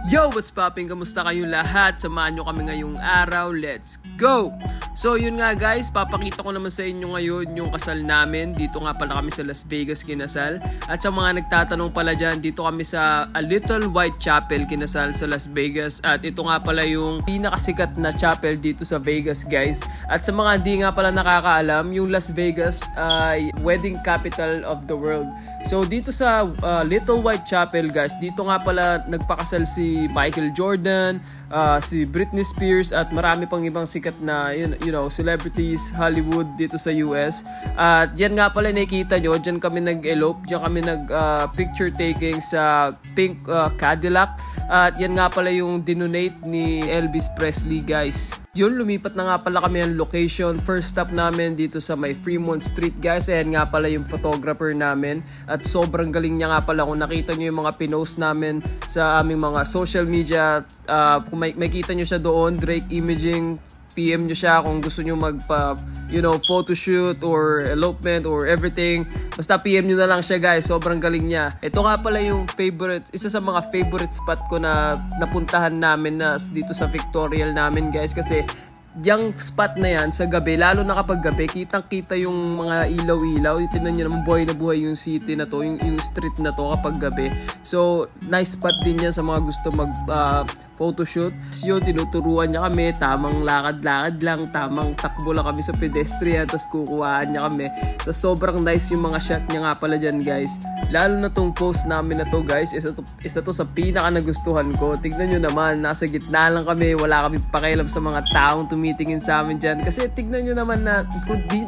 Yo, what's popping? Kamusta kayong lahat? Samahan nyo kami ngayong araw. Let's go! So yun nga guys, papakita ko naman sa inyo ngayon yung kasal namin. Dito nga pala kami sa Las Vegas kinasal. At sa mga nagtatanong pala dyan, dito kami sa A Little White Chapel kinasal sa Las Vegas. At ito nga pala yung pinakasikat na chapel dito sa Vegas guys. At sa mga hindi nga pala nakakaalam, yung Las Vegas ay wedding capital of the world. So dito sa Little White Chapel guys, dito nga pala nagpakasal si Michael Jordan, si Britney Spears at marami pang ibang sikat na celebrities Hollywood dito sa US. At yan nga pala nakikita nyo, dyan kami nag-elope, dyan kami nag-picture taking sa pink Cadillac. At yan nga pala yung dinonate ni Elvis Presley guys. Yun, lumipat na nga pala kami ang location. First stop namin dito sa may Fremont Street guys. Ayan nga pala yung photographer namin. At sobrang galing niya nga pala. Kung nakita nyo yung mga pinost namin sa aming mga social media, kung may kita nyo siya doon, Drake Imaging, PM nyo siya kung gusto nyo photoshoot or elopement or everything. Basta PM nyo na lang siya guys. Sobrang galing niya. Ito nga pala yung isa sa mga favorite spot ko na napuntahan namin na dito sa Victorial namin guys. Kasi yung spot na yan sa gabi, lalo na kapag gabi, kitang-kita yung mga ilaw-ilaw. Tingnan nyo naman, buhay na buhay yung city na to, yung street na to kapag gabi. So, nice spot din yan sa mga gusto photoshoot. Yun, tinuturuan niya kami, tamang lakad-lakad lang, tamang takbo lang kami sa pedestrian, tapos kukuhaan niya kami. Tapos sobrang nice yung mga shot niya nga pala dyan guys. Lalo na tong post namin na to guys, isa to sa pinaka nagustuhan ko. Tignan nyo naman, nasa gitna lang kami, wala kami pakialam sa mga taong tumitingin sa amin dyan. Kasi tignan nyo naman na,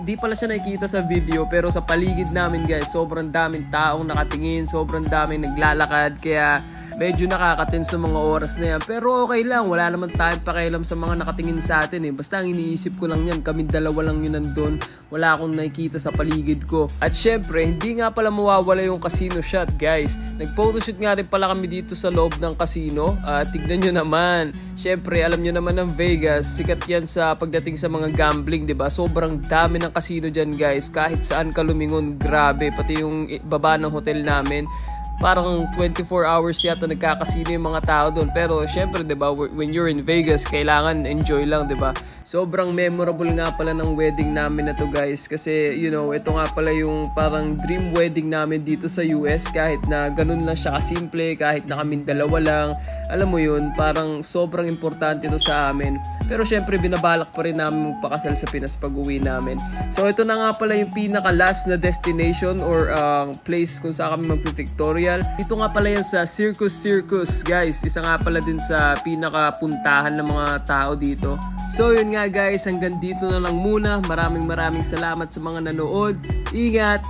di pala siya nakikita sa video, pero sa paligid namin guys, sobrang daming taong nakatingin, sobrang daming naglalakad, kaya medyo nakakatin sa mga oras na yan. Pero okay lang, wala naman tayong pakialam sa mga nakatingin sa atin eh. Basta ang iniisip ko lang yan, kami dalawa lang yun nandun. Wala akong nakikita sa paligid ko. At syempre, hindi nga pala mawawala yung casino shot guys. Nag-photoshoot nga rin pala kami dito sa loob ng casino. Tignan nyo naman. Syempre, alam nyo naman ng Vegas, sikat yan sa pagdating sa mga gambling, diba? Sobrang dami ng casino dyan guys. Kahit saan ka lumingon, grabe. Pati yung baba ng hotel namin, parang 24 hours yata nagkakasino yung mga tao doon. Pero syempre, diba, when you're in Vegas, kailangan enjoy lang, diba? Sobrang memorable nga pala ng wedding namin na to guys. Kasi, ito nga pala yung parang dream wedding namin dito sa US. Kahit na ganun lang siya kasimple, kahit na kaming dalawa lang. Alam mo yun, parang sobrang importante ito sa amin. Pero syempre, binabalak pa rin namin magpakasal sa Pinas pag uwi namin. So, ito na nga pala yung pinaka-last na destination or place kung saan kami magpi-Victoria. Dito nga pala yan sa Circus guys. Isa nga pala din sa pinakapuntahan ng mga tao dito. So yun nga guys, hanggang dito na lang muna. Maraming salamat sa mga nanood. Ingat!